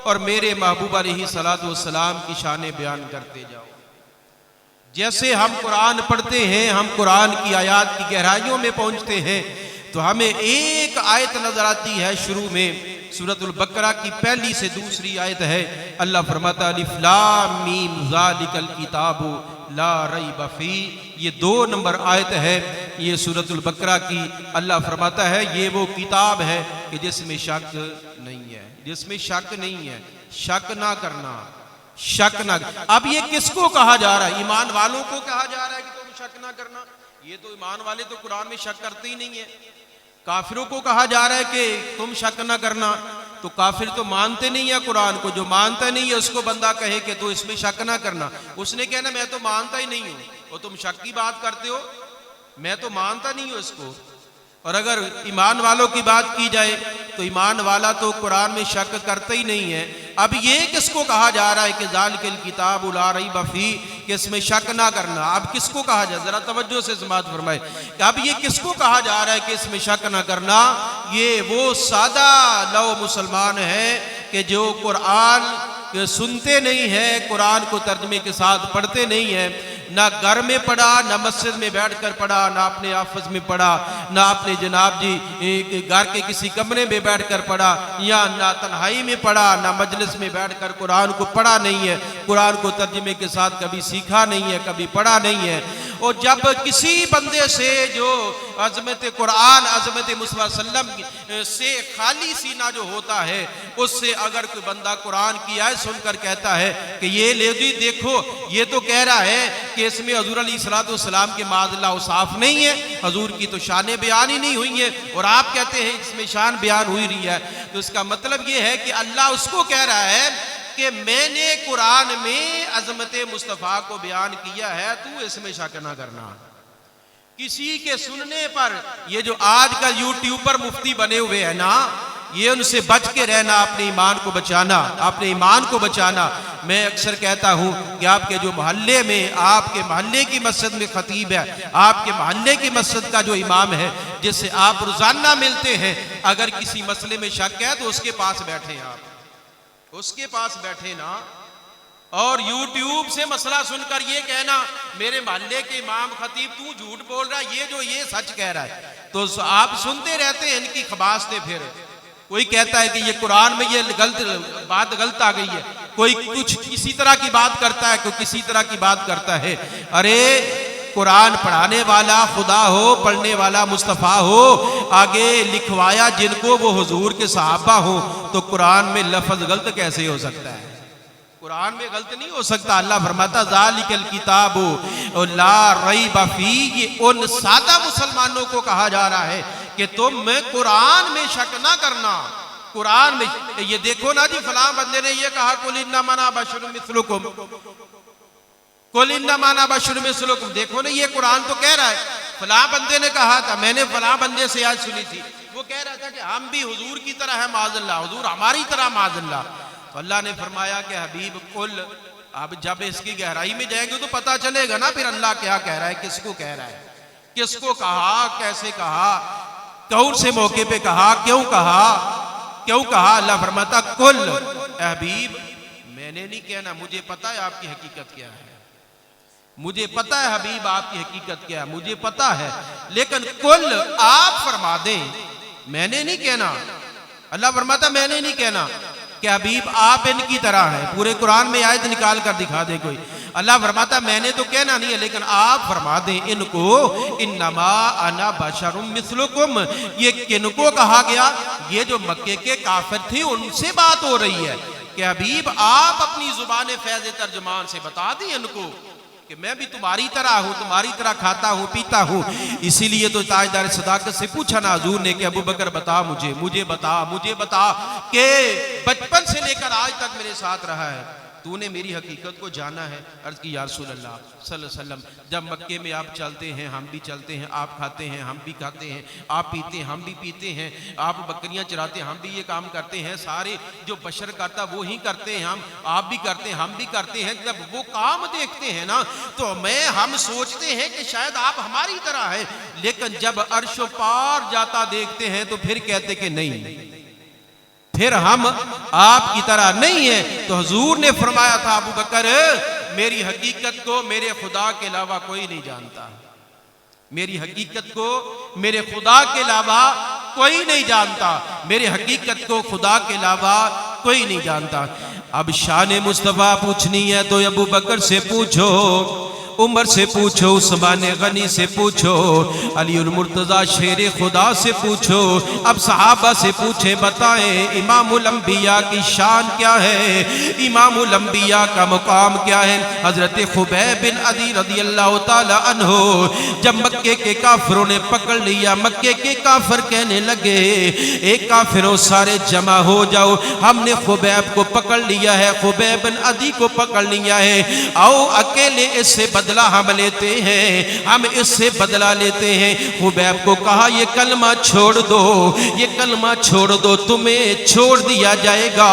اور میرے محبوب علیہ السلام کی شان بیان کرتے جاؤ۔ جیسے ہم قرآن پڑھتے ہیں، ہم قرآن کی آیات کی گہرائیوں میں پہنچتے ہیں تو ہمیں ایک آیت نظر آتی ہے شروع میں، سورۃ البقرہ کی پہلی سے دوسری آیت ہے۔ اللہ فرماتا الف لام میم ذالک الکتاب لا ریب فیہ، یہ 2 نمبر آیت ہے یہ سورۃ البقرہ کی۔ اللہ فرماتا ہے یہ وہ کتاب ہے کہ جس میں شک نہیں ہے، جس میں شک نہیں ہے، شک نہ کرنا، شک نہ۔ اب یہ کس کو کہا جا رہا ہے؟ ایمان والوں کو کہا جا رہا ہے کہ تم شک نہ کرنا؟ یہ تو ایمان والے تو قرآن میں شک کرتے ہی نہیں ہیں۔ کافروں کو کہا جا رہا ہے کہ تم شک نہ کرنا، تو کافر تو مانتے نہیں ہیں قرآن کو۔ جو مانتا نہیں ہے اس کو بندہ کہے کہ تو اس میں شک نہ کرنا، اس نے کہنا میں تو مانتا ہی نہیں ہوں، اور تم شک کی بات کرتے ہو، میں تو مانتا نہیں ہوں اس کو۔ اور اگر ایمان والوں کی بات کی جائے تو ایمان والا تو قرآن میں شک کرتا ہی نہیں ہے۔ اب یہ کس کو کہا جا رہا ہے کہ ذالک الکتاب لا ریب فیہ، کہ اس میں شک نہ کرنا؟ اب کس کو کہا جائے؟ ذرا توجہ سے سماعت فرمائے کہ اب یہ کس کو کہا جا رہا ہے کہ اس میں شک نہ کرنا؟ یہ وہ سادہ لو مسلمان ہے کہ جو قرآن سنتے نہیں ہیں، قرآن کو ترجمے کے ساتھ پڑھتے نہیں ہیں، نہ گھر میں پڑھا، نہ مسجد میں بیٹھ کر پڑھا، نہ اپنے آفس میں پڑھا، نہ اپنے جناب جی گھر کے کسی کمرے میں بیٹھ کر پڑھا، یا نہ تنہائی میں پڑھا، نہ مجلس میں بیٹھ کر قرآن کو پڑھا نہیں ہے، قرآن کو ترجمے کے ساتھ کبھی سیکھا نہیں ہے، کبھی پڑھا نہیں ہے۔ اور جب کسی بندے سے جو عظمت قرآن، عظمت مصطفیٰ صلی اللہ علیہ وسلم سے خالی سینہ جو ہوتا ہے، اس سے اگر کوئی بندہ قرآن کی آیت سن کر کہتا ہے کہ یہ لے جی دیکھو، یہ تو کہہ رہا ہے کہ اس میں حضور علیہ السلام کے معاذ اللہ اوصاف نہیں ہے، حضور کی تو شان بیان ہی نہیں ہوئی ہے، اور آپ کہتے ہیں اس میں شان بیان ہوئی رہی ہے، تو اس کا مطلب یہ ہے کہ اللہ اس کو کہہ رہا ہے کہ میں نے قرآن میں عظمت مصطفیٰ کو بیان کیا ہے، تو اس میں شک نہ کرنا۔ کسی کے سننے پر، یہ جو آج کا یوٹیوب پر مفتی بنے ہوئے ہیں نا، یہ ان سے بچ کے رہنا، اپنے ایمان کو بچانا، اپنے ایمان کو بچانا۔ میں اکثر کہتا ہوں کہ آپ کے جو محلے میں، آپ کے محلے کی مسجد میں خطیب ہے، آپ کے محلے کی مسجد کا جو امام ہے، جس سے آپ روزانہ ملتے ہیں، اگر کسی مسئلے میں شک ہے تو اس کے پاس بیٹھیں، آپ اس کے پاس بیٹھے نا۔ اور یوٹیوب سے مسئلہ سن کر یہ کہنا میرے محلے کے امام خطیب تو جھوٹ بول رہا ہے، یہ سچ کہہ رہا ہے، تو آپ سنتے رہتے ہیں ان کی خباستیں۔ پھر کوئی کہتا ہے کہ یہ قرآن میں یہ بات غلط آ گئی ہے، کوئی کچھ کسی طرح کی بات کرتا ہے، کوئی کسی طرح کی بات کرتا ہے۔ ارے قرآن پڑھانے والا خدا ہو، پڑھنے والا مصطفیٰ ہو، آگے لکھوایا جن کو وہ حضور کے صحابہ ہو، تو قرآن میں لفظ غلط کیسے ہو سکتا ہے؟ قرآن میں غلط نہیں ہو سکتا۔ اللہ فرماتا ذالک الکتاب لا ریب فیہ، یہ ان سادہ مسلمانوں کو کہا جا رہا ہے کہ تم قرآن میں شک نہ کرنا۔ قرآن میں یہ دیکھو نا جی، فلاں بندے نے یہ کہا قل انما انا بشر مثلکم، قل انما انا بشر مثلکم، دیکھو نا یہ قرآن تو کہہ رہا ہے، فلاں بندے نے کہا تھا، میں نے فلاں بندے سے آج سنی تھی، وہ کہہ رہا تھا کہ ہم بھی حضور کی طرح ہے معاذ اللہ، حضور ہماری طرح معاذ اللہ۔ تو اللہ نے فرمایا کہ حبیب قل، اب جب اس کی گہرائی میں جائیں گے تو پتہ چلے گا نا پھر اللہ کیا کہہ رہا ہے، کس کو کہہ رہا ہے، کس کو کہا، کیسے کہا، کون سے موقع پہ کہا، کیوں کہا، کیوں کہا۔ اللہ فرماتا قل، اے حبیب میں نے نہیں کہنا، مجھے پتا ہے آپ کی حقیقت کیا ہے، مجھے پتا ہے حبیب آپ کی حقیقت کیا ہے، مجھے پتا ہے، لیکن قل آپ فرما دیں، میں نے نہیں کہنا۔ اللہ فرماتا میں نے نہیں کہنا کہ حبیب آپ ان کی طرح ہیں، پورے قرآن میں آیت نکال کر دکھا دے کوئی۔ اللہ فرماتا میں نے تو کہنا نہیں ہے، لیکن آپ فرما دیں ان کو انما انا بشر مثلکم، یہ کن کو کہا گیا؟ یہ جو مکے کے کافر تھے ان سے بات ہو رہی ہے کہ حبیب آپ اپنی زبان فیض ترجمان سے بتا دیں ان کو کہ میں بھی تمہاری طرح ہوں، تمہاری طرح کھاتا ہوں، پیتا ہوں۔ اسی لیے تو تاجدار صداقت سے پوچھا نا حضور نے کہ ابو بکر بتا مجھے بتا کہ بچپن سے لے کر آج تک میرے ساتھ رہا ہے، تو نے میری حقیقت کو جانا ہے۔ عرض کی یا رسول اللہ صلی اللہ علیہ وسلم، جب مکے میں آپ چلتے ہیں ہم بھی چلتے ہیں، آپ کھاتے ہیں ہم بھی کھاتے ہیں، آپ پیتے ہیں ہم بھی پیتے ہیں، آپ بکریاں چراتے ہیں ہم بھی یہ کام کرتے ہیں، سارے جو بشر کرتا وہی کرتے ہیں، آپ بھی کرتے ہیں ہم بھی کرتے ہیں۔ جب وہ کام دیکھتے ہیں نا تو ہم سوچتے ہیں کہ شاید آپ ہماری طرح ہیں، لیکن جب عرش و پار جاتا دیکھتے ہیں تو پھر کہتے کہ نہیں، پھر ہم آپ کی طرح نہیں ہیں. تو حضور نے فرمایا تھا ابو بکر میری حقیقت کو میرے خدا کے علاوہ کوئی نہیں جانتا. میری حقیقت کو میرے خدا کے علاوہ کوئی نہیں جانتا. میرے حقیقت کو خدا کے علاوہ کوئی نہیں جانتا. اب شان مصطفیٰ پوچھنی ہے تو ابو بکر سے پوچھو, عمر سے پوچھو, عثمان غنی سے پوچھو, علی المرتضیٰ شیر خدا سے پوچھو. اب صحابہ سے پوچھیں بتائیں امام الانبیاء کی شان کیا ہے, امام الانبیاء کا مقام کیا ہے. حضرت خبیب بن عدی رضی اللہ تعالی عنہ جب مکے کے کافروں نے پکڑ لیا, مکے کے کافر کہنے لگے ایک کافروں سارے جمع ہو جاؤ, ہم نے خبیب کو پکڑ لیا ہے, خبیب بن عدی کو پکڑ لیا ہے, آؤ اکیلے اس سے بدلہ ہم لیتے ہیں, ہم اس سے بدلہ لیتے ہیں. خبیب کو کہا یہ کلمہ چھوڑ دو, یہ کلمہ چھوڑ دو, تمہیں چھوڑ دیا جائے گا.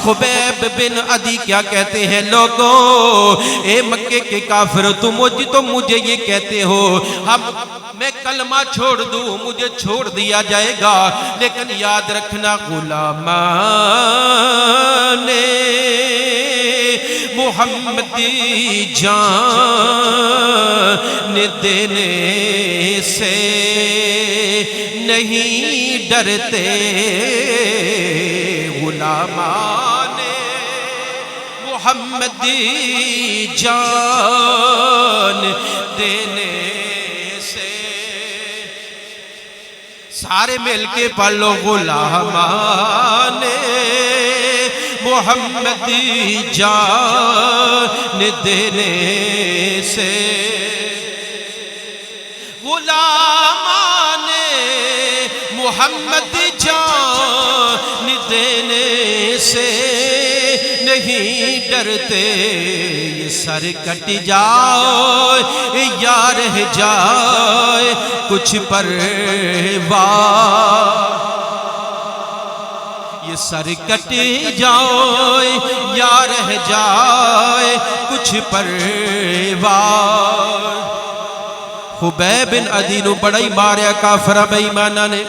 خبیب بن عدی کیا کہتے ہیں, لوگوں اے مکے کے کافر تم مجھے یہ کہتے ہو میں کلمہ چھوڑ دوں مجھے چھوڑ دیا جائے گا, لیکن یاد رکھنا غلامان محمدی جان دینے سے نہیں ڈرتے. غلامان محمدی جان دینے سے, سارے مل کے پڑھ لو غلامان محمدی جان دینے سے. غلامان محمد جان دینے سے نہیں ڈرتے. یہ سر کٹ جائے یا رہ جائے کچھ پرواہ, یہ سر کٹ جائے یا رہ جائے کچھ پرواہ. خبیب بن عدی نو بڑا ہی ماریا کافرہ بے ایمانہ نے,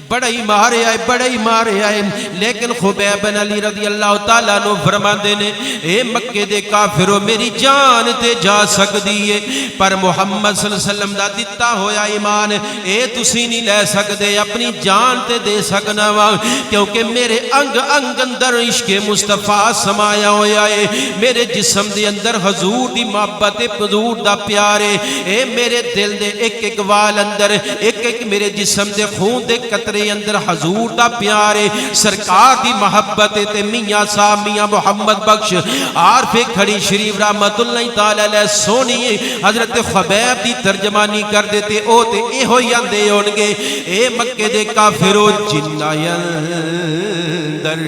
بڑا ہی مارے آئے, بڑا ہی مارے آئے, لیکن خبیب بن علی رضی اللہ تعالیٰ نو فرما دینے اے مکے دے کافروں میری جان تے جا سکتی ہے, پر محمد صلی اللہ علیہ وسلم دا دیتا ہویا ایمان اے تسی نہیں لے سکتے, اپنی جان تے دے سکنا وا, کیونکہ میرے انگ انگ اندر عشق مصطفیٰ سمایا ہویا ہے, میرے جسم دے اندر حضور دی محبت حضور دا پیارے, اے میرے دل دے ایک ایک وال اندر ایک ایک میرے جسم دے خون دے قطرے اندر حضور دا پیارے سرکار دی محبت تے. میاں صاحب میاں محمد بخش عارف کھڑی شریف رحمت اللہ تعالی علیہ سونی حضرت خبیب دی ترجمانی کر دیتے, او تے اے ہوئی اندے ہونگے اے مکے دے کافرو جنہ اندر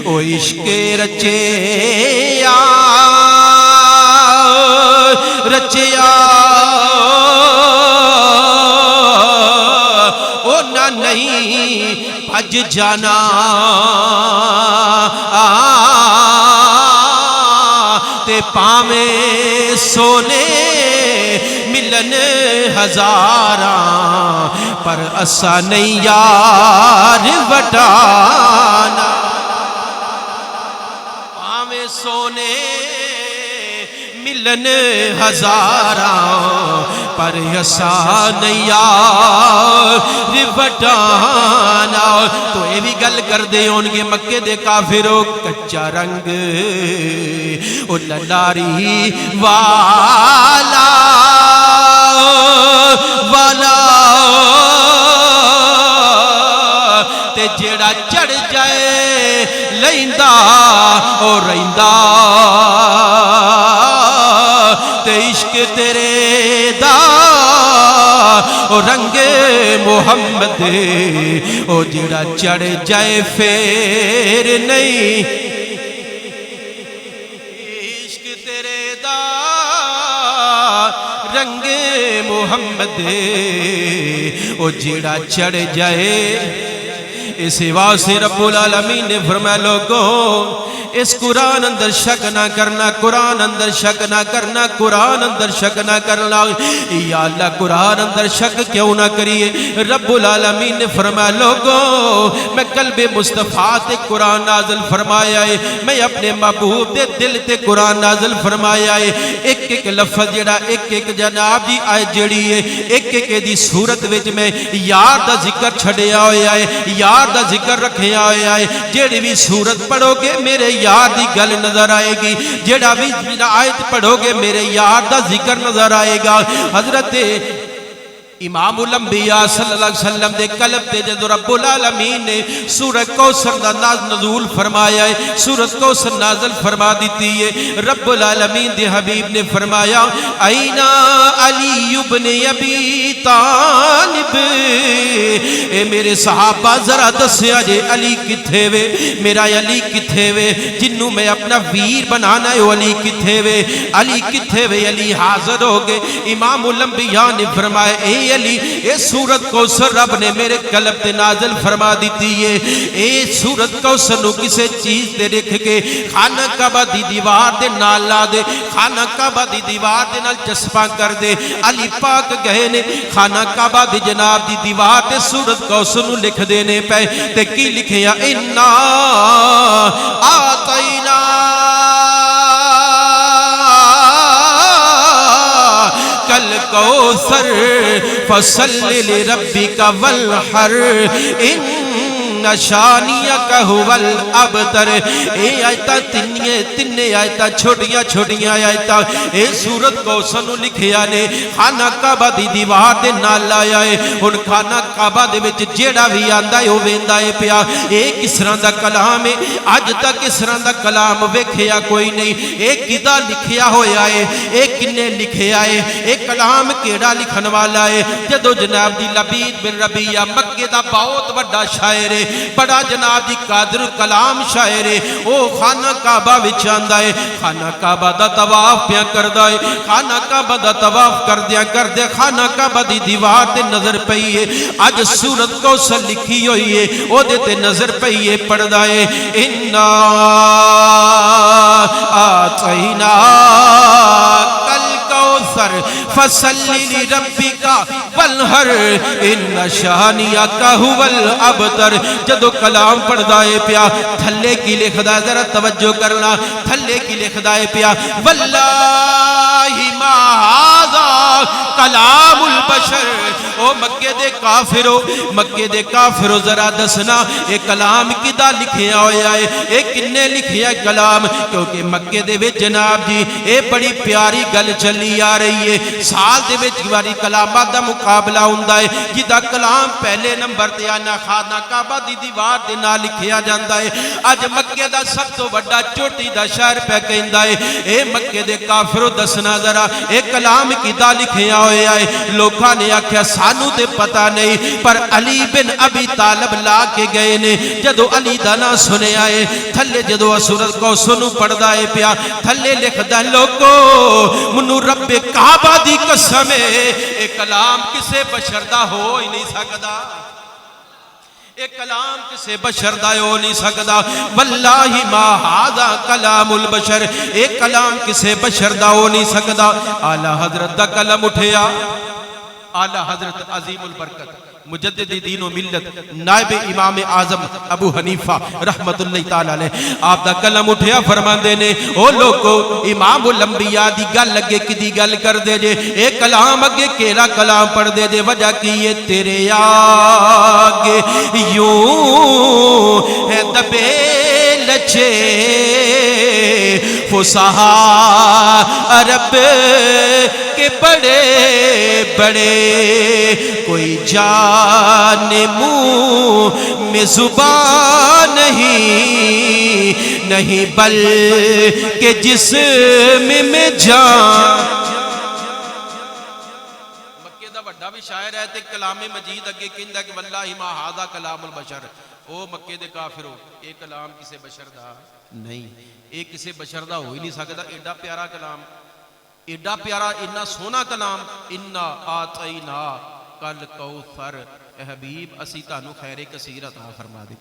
او عشق رچیا رچیا نہیں بھج جانا, تے پاویں سونے ملن ہزاراں, پر اسا نہیں یار وٹانا. پاویں سونے ملن ہزاراں, پر اسا نہیں یار وٹانا. تو اے بھی گل کر دے ہونگے مکے دے کافروں کچا رنگ او للاری والا والا, تے جیڑا چڑھ جائے لیندا او رہندا, تے عشق تیرے دا او رنگ محمد او جڑا چڑھ جائے پھر نہیں, عشق تیرے دا رنگ محمد او جڑا چڑھ جائے اس واسطے رب العالمین نے فرمایا لوگوں اس قرآن اندر شک نہ کرنا، قرآن اندر شک نہ کرنا، قرآن اندر شک نہ کرنا۔ یا اللہ قرآن اندر شک کیوں نہ کریے؟ رب العالمین نے فرمایا لوگوں میں قلب مصطفیٰ تے قرآن نازل فرمایا ہے، میں اپنے محبوب دے دل تے قرآن نازل فرمایا ہے۔ ایک ایک لفظ جڑا ایک ایک جناب دی آیت جڑی ہے ایک ایک دی صورت وچ میں یار دا ذکر چھڑیا ہویا ہے، یار دا ذکر رکھیا ہویا ہے۔ جڑی بھی صورت پڑھو گے میرے یار دی گل نظر آئے گی، جڑا بھی آیت پڑھو گے میرے یار دا ذکر نظر آئے گا۔ حضرت امام الانبیاء صلی اللہ علیہ وسلم دے قلب تے جدو رب العالمین نے سورہ کوثر دا نزول فرمایا ہے، سورہ کوثر نازل فرما دیتی ہے۔ رب العالمین دے حبیب نے فرمایا اینا علی ابن ابی طالب، اے میرے صحابہ ذرا دسیا جے علی کتھے وے، میرا علی کتھے وے جنوں میں اپنا ویر بنانا ہے، علی کتھے وے، علی کتھے وے، علی حاضر ہو گئے۔ امام الانبیاء نے فرمایا اے علی اے سورت کوثر رب نے میرے قلب تے نازل فرما دیتی ہے، اے سورت کوثر نو کسے چیز تے رکھ کے خانہ کعبہ دی دیوار دے نال لا دے، خانہ کعبہ دی دیوار دے نال چسپاں کر دے۔ علی پاک گئے نے خانہ کعبہ دی جناب دی دیوار تے سورت کوثر نو لکھ دینے پہ تے کی لکھیا انا آتینا الکوثر فصلی لربک والحر ان شانیک هو الابتر۔ اے آیتاں تینے آیتاں چھوٹیاں چھوٹیاں آیتاں اے سورت کوثر نو لکھیا نے خانہ کعبہ دی دیوار دے نال لایا ہے۔ ہن خانہ کعبہ دے وچ جیڑا بھی آندا ہے او ویندا ہے پیا اے کس طرح دا کلام ہے، اج تک اس طرح دا کلام ویکھیا کوئی نہیں۔ اے کدا لکھیا ہویا ہے، اے کنے لکھیا ہے، اے کلام کیڑا لکھن والا ہے؟ جدو جناب دی لبید بن ربیعہ مکے دا بہت بڑا شاعر ہے، بڑا جناب دی قادر کلام شاعر ہے، او خانہ کعبہ وچ آندا ہے، خانہ کعبہ دا طواف پیا کردا ہے، خانہ کعبہ دا طواف کردیا کردے خانہ کعبہ دی دیوار تے نظر پئی ہے اج سورت کوثر لکھی ہوئی ہے او دے تے نظر پئی ہے پڑھدا ہے انا آتینا الکوثر فصلی لربک والحر ان شانیک هو الابتر۔ جدو کلام پڑھدا ہے پیا تھلے کی لکھدا ہے، ذرا توجہ کرنا تھلے کی لکھدا ہے پیا واللہ ما ھذا کلام البشر۔ او مکے دے کافرو، مکے دے کافرو ذرا دسنا اے کلام کدا لکھیا ہویا ہے، اے کنے لکھیا ہے کلام؟ کیونکہ مکے دے وچ جناب جی اے بڑی پیاری گل چلی آ رہی ہے، سال دے وچ باری کلامات دا مقابلہ ہوندا ہے، جدا کلام پہلے نمبر تے آنا خانہ کعبہ دی دیوار دے نال لکھیا جاندا ہے۔ اج مکے دا سب تو بڑا چوٹی دا شہر پہ کہندا ہے اے مکے دے کافرو دسنا ذرا اے کلام کدا لکھیا ہویا ہے؟ لوکاں نے آکھیا سانو تے پتہ نہیں، پر علی بن ابی طالب لا کے گئے نے۔ جدو علی دا نام سنیا ہے تھلے جدو سورت کوثر نو پڑھدا ہے پیا تھلے لکھدا لوگو منو رب کعبہ دی قسم ہے اے کلام کسے بشر دا ہو ہی نہیں سکدا، اے کلام کسے بشر دا ہو نہیں سکدا۔ واللہ ما ھذا کلام البشر، اے کلام کسے بشر دا ہو نہیں سکدا۔ اعلی حضرت دا قلم اٹھیا، اعلی حضرت عظیم البرکت مجدد دین و ملت نائب امام اعظم ابو حنیفہ رحمت اللہ تعالی علیہ آپ دا قلم اٹھیا فرماندے نے او لوگو امام الانبیاء دی گل لگے کدی گل کر دے جے اے کلام اگے کیڑا کلام پڑھ دے جے وجہ کی ہے تیرے آگے یوں ہے دبے لچے فصحا عرب کے بڑے بڑے کوئی جان منہ میں زبان نہیں بلکہ جسم میں جان۔ مکے دا بڑا بھی شاعر ہے تے کلام مجید اگے کہندا کہ واللہ ما ھذا کلام البشر، او مکے دے کافرو اے کلام کسے بشر دا نہیں، اے کسے بشر دا ہو ہی نہیں سکدا۔ ایڈا پیارا کلام، ایڈا پیارا، اتنا سونا کلام، انا آتینا کل کوثر اے حبیب اسی تانوں خیر کثیر عطا فرما دے.